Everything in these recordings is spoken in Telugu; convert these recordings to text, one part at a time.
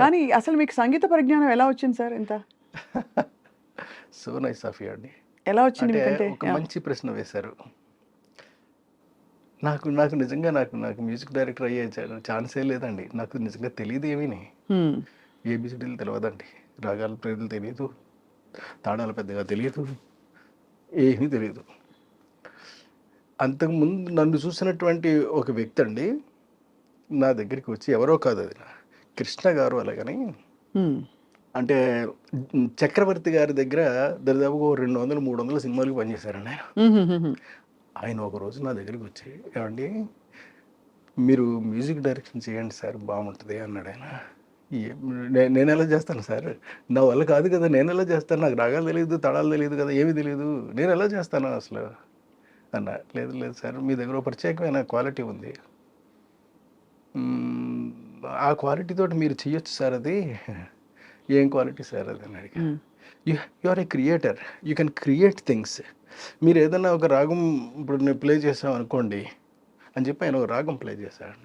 కానీ అసలు మీకు సంగీత పరిజ్ఞానం ఎలా వచ్చింది సార్ ఇంత? సో నైస్ ఆఫ్ యూ అండి. ఎలా వచ్చింది అంటే మీకంటే? ఒక మంచి ప్రశ్న వేశారు. నాకు నాకు నిజంగా నాకు నాకు మ్యూజిక్ డైరెక్టర్ అయ్యే ఛాన్సే లేదండి. నాకు నిజంగా తెలీదు ఏమీని. హ్మ్. ఏబిసిడీలు తెలవదండి. రాగాల పేర్లు తెలీదు. తాళాలు పెద్దగా తెలీదు. ఏమీ తెలీదు. అంతకుముందు నన్ను చూసినటువంటి ఒక వ్యక్తి అండి నా దగ్గరికి వచ్చి, ఎవరో కాదు అది కృష్ణ గారు అలాగని, హ్మ్. అంటే చక్రవర్తి గారి దగ్గర దాదాపుగా 200, 300 సినిమాలకు పనిచేశారండి ఆయన. హుహుహుహు. ఆయన ఒకరోజు నా దగ్గరికి వచ్చి, ఏమండి మీరు మ్యూజిక్ డైరెక్షన్ చేయండి సార్ బాగుంటుంది అన్నాడు ఆయన. నేను ఎలా చేస్తాను సార్, నా వల్ల కాదు కదా, నేను ఎలా చేస్తాను, నాకు రాగాలు తెలియదు, తడాలు తెలియదు కదా, ఏమీ తెలియదు, నేను ఎలా చేస్తాను అసలు అన్న. లేదు లేదు సార్, మీ దగ్గర ఒక ప్రత్యేకమైన క్వాలిటీ ఉంది, ఆ క్వాలిటీ తోటి మీరు చెయ్యొచ్చు సార్ అది. ఏం క్వాలిటీ సార్ అది అని అడిగా. You are a creator, you can create things. మీరు ఏదైనా ఒక రాగం ఇప్పుడు నేను ప్లే చేసాం అనుకోండి అని చెప్పి ఆయన ఒక రాగం ప్లే చేశాడు.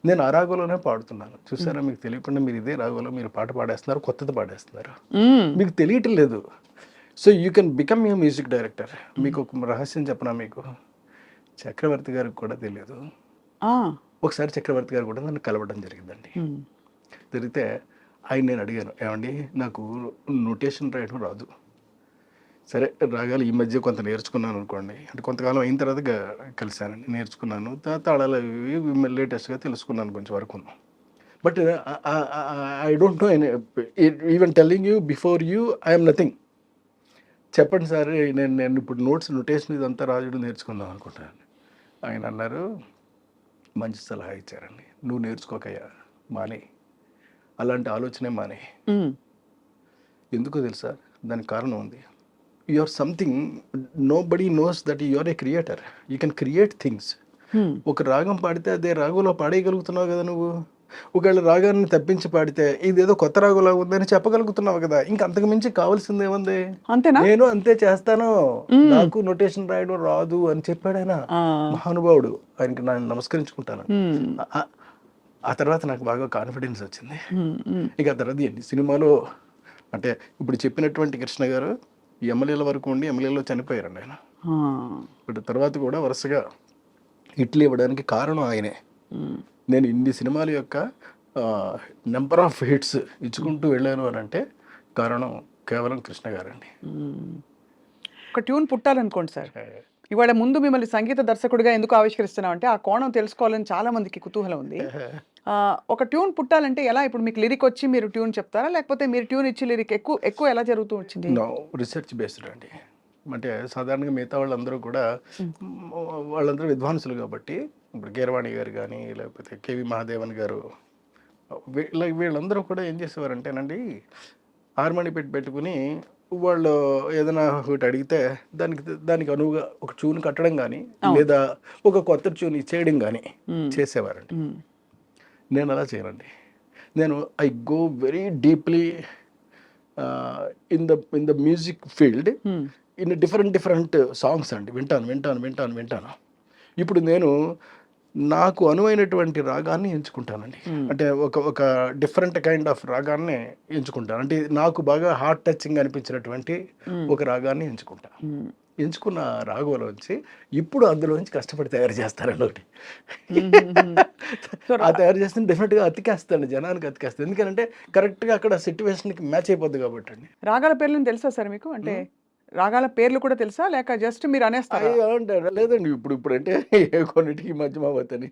నేను ఆ రాగంలోనే పాడుతున్నాను. చూసారా, మీకు తెలియకుండా మీరు ఇదే రాగంలో మీరు పాట పాడేస్తున్నారు, కొత్తది పాడేస్తున్నారు, మీకు తెలియటం లేదు. So you can become a music director. మీకు ఒక రహస్యం చెప్పనా, మీకు చక్రవర్తి గారికి కూడా తెలియదు. ఒకసారి చక్రవర్తి గారు కూడా నన్ను కలవడం జరిగిందండి. జరిగితే ఆయన నేను అడిగాను, ఏమండి నాకు నోటేషన్ రాయడం రాదు, సరే రాగాలు ఈ మధ్య కొంత నేర్చుకున్నాను అనుకోండి, అంటే కొంతకాలం అయిన తర్వాత కలిశానండి, నేర్చుకున్నాను, తాళాలు ఇవి లేటెస్ట్గా తెలుసుకున్నాను కొంచెం వరకు. But I don't know even telling you before you I'm nothing. చెప్పండి సార్, నేను ఇప్పుడు నోటేషన్ ఇదంతా రాజుడు నేర్చుకుందాం అనుకుంటాను. ఆయన అన్నారు, మంచి సలహా ఇచ్చారండి, నువ్వు నేర్చుకోకయ్యా, మానే, అలాంటి ఆలోచనే మానే. ఎందుకో తెలుసా, దానికి కారణం ఉంది. You are something, nobody knows that you are a creator, you can create things. ఒక రాగం పాడితే అదే రాగంలో పాడేయగలుగుతున్నావు కదా నువ్వు. ఒకవేళ రాగాన్ని తప్పించి పాడితే ఇదేదో కొత్త రాగులాగా ఉందని చెప్పగలుగుతున్నావు కదా, ఇంకా అంతకు మించి కావాల్సింది ఏముంది. అంతేనా? నేను అంతే చేస్తాను, నాకు నోటేషన్ రాయడం రాదు అని చెప్పాడు ఆయన, మహానుభావుడు. ఆయనకి నేను నమస్కరించుకుంటాను. ఆ తర్వాత నాకు బాగా కాన్ఫిడెన్స్ వచ్చింది. ఇక ఆ తర్వాత ఎన్ని సినిమాలో, అంటే ఇప్పుడు చెప్పినటువంటి కృష్ణ గారు ఎమ్మెల్యేల వరకు ఉండి ఎమ్మెల్యేలో చనిపోయారండి ఆయన. ఇప్పుడు తర్వాత కూడా వరుసగా హిట్లు ఇవ్వడానికి కారణం ఆయనే. నేను ఇన్ని సినిమాల యొక్క నెంబర్ ఆఫ్ హిట్స్ ఇచ్చుకుంటూ వెళ్ళాను అని అంటే కారణం కేవలం కృష్ణ గారండి. ఒక ట్యూన్ పుట్టాలనుకోండి సార్, ఇవాళ ముందు మిమ్మల్ని సంగీత దర్శకుడిగా ఎందుకు ఆవిష్కరిస్తున్నాం అంటే ఆ కోణం తెలుసుకోవాలని చాలా మందికి కుతూహలం ఉంది. ఒక ట్యూన్ పుట్టాలంటే ఎలా? ఇప్పుడు మీకు లిరిక్ వచ్చి మీరు ట్యూన్ చెప్తారా, లేకపోతే మీరు ట్యూన్ ఇచ్చి లిరిక్ ఎక్కువ ఎలా జరుగుతూ వచ్చింది? రిసెర్చ్ బేస్డ్ అండి. అంటే సాధారణంగా మిగతా వాళ్ళందరూ కూడా వాళ్ళందరూ విద్వాంసులు కాబట్టి, ఇప్పుడు కీరవాణి గారు కానీ లేకపోతే కేవి మహాదేవన్ గారు, వీళ్ళందరూ కూడా ఏం చేసేవారంటేనండి, హార్మోని పెట్టుకుని వాళ్ళు ఏదైనా ఒకటి అడిగితే దానికి అనువుగా ఒక ట్యూన్ కట్టడం కానీ లేదా ఒక కొత్త ట్యూన్ ఇచ్చేయడం కానీ చేసేవారండి. నేను అలా చేయనండి. నేను I go very deeply in the music field, in different songs అండి. వింటాను. ఇప్పుడు నేను నాకు అనువైనటువంటి రాగాన్ని ఎంచుకుంటానండి. అంటే ఒక డిఫరెంట్ కైండ్ ఆఫ్ రాగాన్ని ఎంచుకుంటాను. అంటే నాకు బాగా హార్ట్ టచింగ్ అనిపించినటువంటి ఒక రాగాన్ని ఎంచుకున్న రాగంలోంచి ఇప్పుడు అందులోంచి కష్టపడి తయారు చేస్తానండి ఒకటి. ఆ తయారు చేస్తే డెఫినెట్గా అతికేస్తాను, జనానికి అతికేస్తాను. ఎందుకంటే కరెక్ట్గా అక్కడ సిచ్యువేషన్కి మ్యాచ్ అయిపోద్ది కాబట్టి అండి. రాగాల పేర్లను తెలుసా సార్ మీకు? అంటే రాగాల పేర్లు కూడా తెలుసా, లేక జస్ట్ మీరు అనేస్తారా? లేదండి, ఇప్పుడు అంటే కొన్నిటికి మధ్యమావతని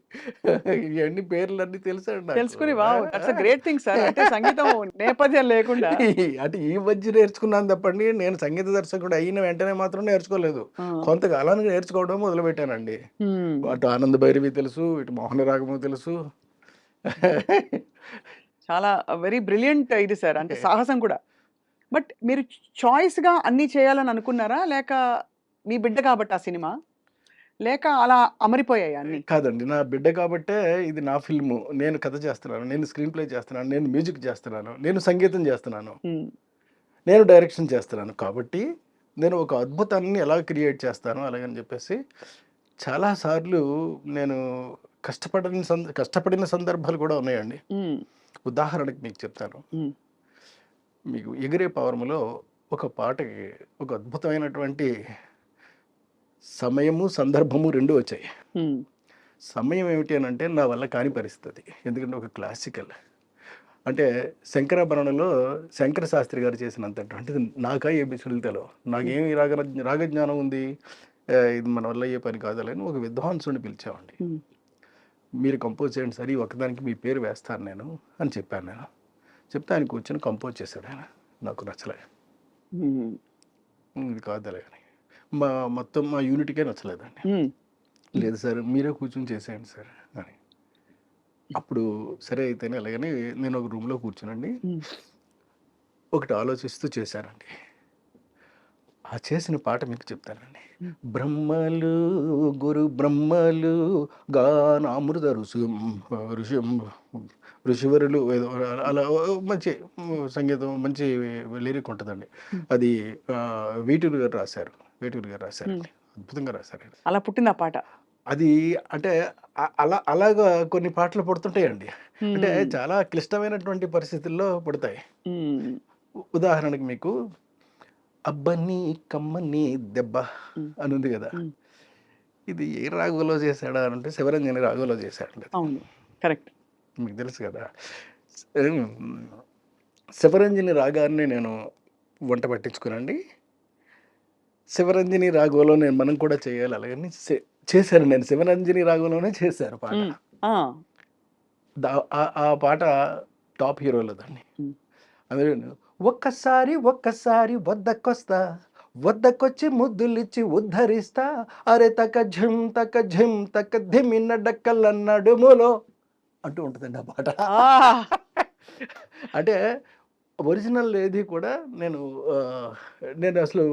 ఇవన్నీ పేర్లన్నీ తెలుసండి. తెలుసుకుని wow, that's a great thing sir. అంటే సంగీతం నేపథ్యం లేకుండా అంటే ఈ మధ్య నేర్చుకున్నాను తప్పండి, నేను సంగీత దర్శకుడు అయిన వెంటనే మాత్రం నేర్చుకోలేదు. కొంతకాలానికి నేర్చుకోవడం మొదలుపెట్టానండి. అటు ఆనంద భైరవి తెలుసు, ఇటు మోహన రాగము తెలుసు. చాలా వెరీ బ్రిలియంట్ ఇది సార్, అంటే సాహసం కూడా. బట్ మీరు చాయిస్గా అన్నీ చేయాలని అనుకున్నారా, లేక మీ బిడ్డ కాబట్టి ఆ సినిమా, లేక అలా అమరిపోయాయి అన్ని? కాదండి, నా బిడ్డ కాబట్టే ఇది నా ఫిల్ము, నేను కథ చేస్తున్నాను, నేను స్క్రీన్ ప్లే చేస్తున్నాను, నేను మ్యూజిక్ చేస్తున్నాను, నేను సంగీతం చేస్తున్నాను, నేను డైరెక్షన్ చేస్తున్నాను. కాబట్టి నేను ఒక అద్భుతాన్ని ఎలా క్రియేట్ చేస్తాను అలాగని చెప్పేసి చాలాసార్లు నేను కష్టపడిన సందర్భాలు కూడా ఉన్నాయండి. ఉదాహరణకి మీకు చెప్తాను. మీకు 'ఎగిరే పవర్ములో' ఒక పాటకి ఒక అద్భుతమైనటువంటి సమయము, సందర్భము 2 వచ్చాయి. సమయం ఏమిటి అనంటే నా వల్ల కాని పరిస్థితి. ఎందుకంటే ఒక క్లాసికల్. అంటే 'శంకరాభరణంలో' శంకర శాస్త్రి గారు చేసినంతటువంటిది నాకా ఏబీసీడీలు తెలవు. నాకేమి రాగజ్ఞానం ఉంది. ఇది మన వల్ల అయ్యే పని కాదులే అని ఒక విద్వాంసుడిని పిలిచామండి. మీరు కంపోజ్ చేయండి సార్, ఈ ఒక్కదానికి మీ పేరు వేస్తాను నేను అని చెప్పాను నేను. చెప్తే ఆయన కూర్చొని కంపోజ్ చేశాడు ఆయన. నాకు నచ్చలే. ఇది కాదులే అని. మొత్తం మా యూనిట్కే నచ్చలేదండి. లేదు సార్ మీరే కూర్చొని చేసేయండి సార్ అని. అప్పుడు సరే అయితేనే అలాగని నేను ఒక రూమ్లో కూర్చునండి ఒకటి ఆలోచిస్తూ చేశానండి. ఆ చేసిన పాట మీకు చెప్తానండి. బ్రహ్మలు గురు బ్రహ్మలు గానామృత ఋషివరులు ఏదో అలా మంచి సంగీతం మంచి లిరిక్ ఉంటుందండి. అది వేటూరు గారు రాశారు. అద్భుతంగా రాశారు. అలా పుట్టింది ఆ పాట. అది అంటే అలాగా కొన్ని పాటలు పుడుతుంటాయండి. అంటే చాలా క్లిష్టమైనటువంటి పరిస్థితుల్లో పుడతాయి. ఉదాహరణకి మీకు అబ్బని కమ్మని దెబ్బ అని ఉంది కదా. ఇది ఏ రాగంలో చేశాడా అంటే శివరంజని రాగంలో చేశాడు. అవును, కరెక్ట్. మీకు తెలుసు కదా. శివరంజని రాగాన్ని నేను వంట పట్టించుకునండి. శివరంజని రాగంలో మనం కూడా చేయాలి అలాగని చేశాను. నేను శివరంజని రాగంలోనే చేశాను పాట. ఆ పాట టాప్ హీరోలదండి. అందులో ఒక్కసారి వద్దకొచ్చి ముద్దులిచ్చి ఉద్ధరిస్తా, అరే తక ఝిమ్ తక ధిమిన్న డక్కల నడుములో అంటూ ఉంటుందండి ఆ పాట. అంటే ఒరిజినల్ ఏది కూడా నేను అసలు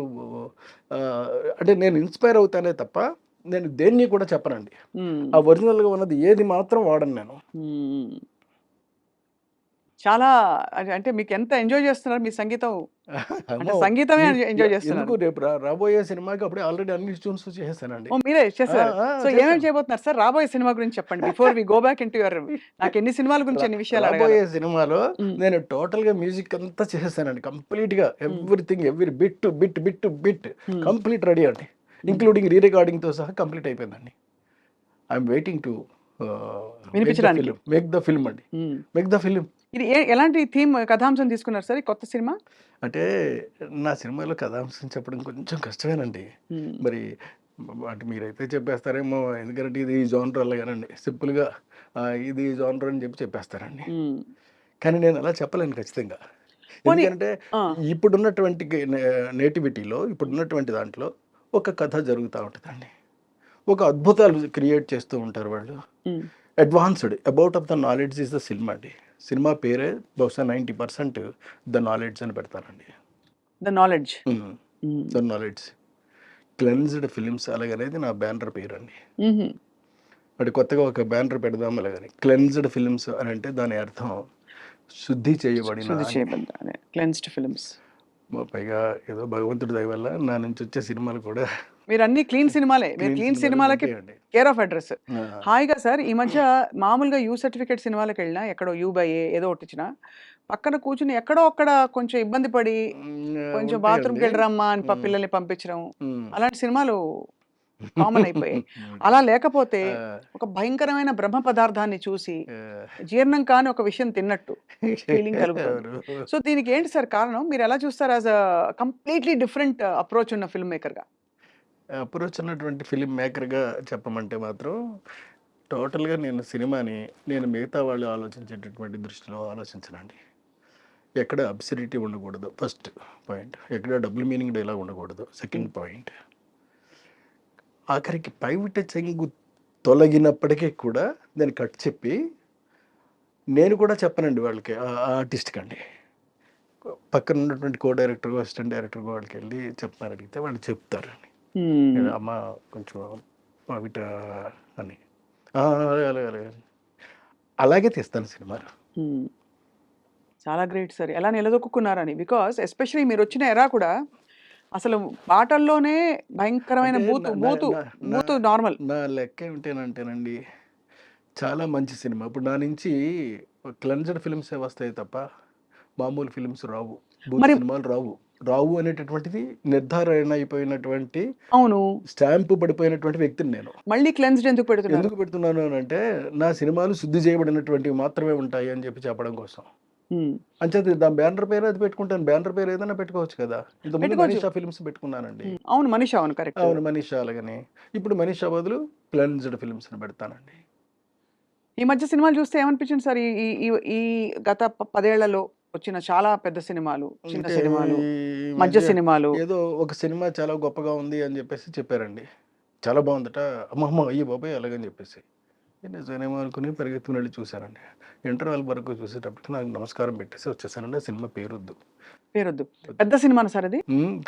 అంటే నేను ఇన్స్పైర్ అవుతానే తప్ప నేను దేన్ని కూడా చెప్పనండి. ఆ ఒరిజినల్గా ఉన్నది ఏది మాత్రం వాడను నేను. చాలా అంటే మీకు ఎంత ఎంజాయ్ చేస్తున్నారు మీ సంగీతం? సంగీతమే ఎంజాయ్ చేస్తున్నారు. రేపు రాబోయే సినిమాకి అప్పుడే ఆల్రెడీ అన్ని ట్యూన్స్ చేసేసానండి. మీరే చేశారు. సో ఏమేమి చేయబోతున్నారు సార్? రాబోయే సినిమా గురించి చెప్పండి. Before we go back into your నాకు ఎన్ని సినిమాల గురించి ఎన్ని విషయాలు రాబోయే సినిమాలో నేను టోటల్ గా మ్యూజిక్ అంతా చేసేసానండి. కంప్లీట్ గా everything every bit complete ready అండి. ఇంక్లూడింగ్ రీ రికార్డింగ్ తో సహా కంప్లీట్ అయిపోయిందండి. I'm waiting to make the film అండి. Make the film. ఇది ఎలాంటి థీమ్ కథాంశం తీసుకున్నారు సార్ ఈ కొత్త సినిమా? అంటే నా సినిమాలో కథాంశం చెప్పడం కొంచెం కష్టమేనండి. మరి అంటే మీరైతే చెప్పేస్తారేమో, ఎందుకంటే ఇది జోనర్ అలాగేనండి. సింపుల్గా ఇది జోనర్ అని చెప్పేస్తారండి. కానీ నేను అలా చెప్పలేను ఖచ్చితంగా. ఎందుకంటే ఇప్పుడున్నటువంటి నేటివిటీలో ఇప్పుడున్నటువంటి దాంట్లో ఒక కథ జరుగుతూ ఉంటుందండి. ఒక అద్భుతాలు క్రియేట్ చేస్తూ ఉంటారు వాళ్ళు. Advanced about of the knowledge is the cinema అండి. సినిమా పేరే బహుశా 90% ద నాలెడ్జ్ అని పెడతారండి. ద నాలెడ్జ్ క్లెన్స్డ్ ఫిలిమ్స్ అలాగనేది నా బ్యానర్ పేరు అండి. అంటే కొత్తగా ఒక బ్యానర్ పెడదాం అలాగని. క్లెన్స్డ్ ఫిలిమ్స్ అని అంటే దాని అర్థం శుద్ధి చేయబడిన క్లెన్స్డ్ ఫిలిమ్స్. పైగా ఏదో భగవంతుడి దయ వల్ల నా నుంచి వచ్చే సినిమాలు కూడా మీరు అన్ని క్లీన్ సినిమాలే. మీరు క్లీన్ సినిమాలకి కేర్ ఆఫ్ అడ్రస్. హాయిగా సార్ ఈ మధ్య మామూలుగా యూ సర్టిఫికేట్ సినిమాలకు వెళ్ళినా ఎక్కడో యూ బై ఏ ఏదో ఒకటి ఇచ్చినా పక్కన కూర్చుని ఎక్కడో అక్కడ కొంచెం ఇబ్బంది పడి కొంచెం బాత్రూమ్కి వెళ్ళరమ్మా అని పిల్లల్ని పంపించడం అలాంటి సినిమాలు కామన్ అయిపోయాయి. అలా లేకపోతే ఒక భయంకరమైన బ్రహ్మ పదార్థాన్ని చూసి జీర్ణం కాని ఒక విషయం తిన్నట్టు ఫీలింగ్ కలుగుతుంది. సో దీనికి ఏంటి సార్ కారణం? మీరు ఎలా చూస్తారు as a completely different approach ఉన్న ఫిల్మ్ మేకర్గా? అప్రోచ్ ఉన్నటువంటి ఫిలిం మేకర్గా చెప్పమంటే మాత్రం టోటల్గా నేను సినిమాని నేను మిగతా వాళ్ళు ఆలోచించేటటువంటి దృష్టిలో ఆలోచించనండి. ఎక్కడ అబ్సర్డిటీ ఉండకూడదు ఫస్ట్ పాయింట్. ఎక్కడ డబుల్ మీనింగ్ డైలాగ్ ఉండకూడదు సెకండ్ పాయింట్. ఆఖరికి పైవిట చెంగు తొలగినప్పటికీ కూడా దాన్ని కట్ చెప్పి నేను కూడా చెప్పనండి వాళ్ళకి, ఆర్టిస్ట్కి అండి. పక్కన ఉన్నటువంటి కో డైరెక్టర్ అసిస్టెంట్ డైరెక్టర్ వాళ్ళకి వెళ్ళి చెప్తారు, అడిగితే వాళ్ళు చెప్తారండి. అమ్మ కొంచెం పైవిట అని అలాగే తీస్తాను సినిమాలు. చాలా గ్రేట్ సార్. ఎలా నిలదొక్కున్నారని. బికాస్ ఎస్పెషలీ మీరు వచ్చిన ఎరా కూడా అసలు పాటల్లోనే భయంకరమైన బూతు నార్మల్. నా లెక్క ఏమిటేనంటేనండి, చాలా మంచి సినిమా. ఇప్పుడు నా నుంచి క్లెన్జర్ ఫిల్మ్సే వస్తాయి తప్ప మామూలు ఫిల్మ్స్ రావు, బూత్ మరి సినిమాలు రావు అనేటటువంటిది నిర్ధారణ అయిపోయినటువంటి అవును. స్టాంపు పడిపోయినటువంటి వ్యక్తిని నేను. మళ్ళీ క్లెన్స్డ్ ఎందుకు పెడుతున్నారు? ఎందుకు పెడుతున్నాను అని అంటే నా సినిమాలు శుద్ధి చేయబడినటువంటివి మాత్రమే ఉంటాయి అని చెప్పడం కోసం. హ్మ్. అంచేత దాని బ్యానర్ పేరు అది పెట్టుకుంటాను. బ్యానర్ పేరు ఏదైనా పెట్టుకోవచ్చు కదా. ఇంతకుముందు పెట్టుకోవచ్చు. మనీషా ఫిల్మ్స్ పెట్టుకున్నానండి. హ్మ్. అవును. మనీషా అవును. కరెక్ట్. అవును, మనీషా అలాగని. ఇప్పుడు మనీషా బదులు క్లెన్జ్డ్ ఫిల్మ్స్ అని పెడతానండి. ఈ మధ్య సినిమాలు చూస్తే ఏమనిపించింది సార్? ఈ ఈ ఈ ఈ గత 10 ఏళ్లలో వచ్చిన చాలా పెద్ద సినిమాలు, చిన్న అంటే సినిమాలు, ఈ మధ్య మధ్య సినిమాలు. ఏదో ఒక సినిమా చాలా గొప్పగా ఉంది అని చెప్పారండి. చాలా బాగుందట. అమ్మమ్మ అయ్యి బాబాయ్ అలాగని చెప్పేసి. నిజమేమో అనుకుని పరిగెత్తుకుని వెళ్ళి చూశానండి. ఇంటర్వెల్ వరకు చూసేటప్పటికి నాకు నమస్కారం పెట్టేసి వచ్చేసానండి. ఆ సినిమా పేరొద్దు. పేరొద్దు. పెద్ద సినిమానా సార్ అది?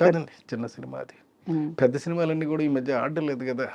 కాదండి, చిన్న సినిమా అది. హ్మ్. పెద్ద సినిమాలన్నీ కూడా ఈ మధ్య ఆడడం లేదు కదా.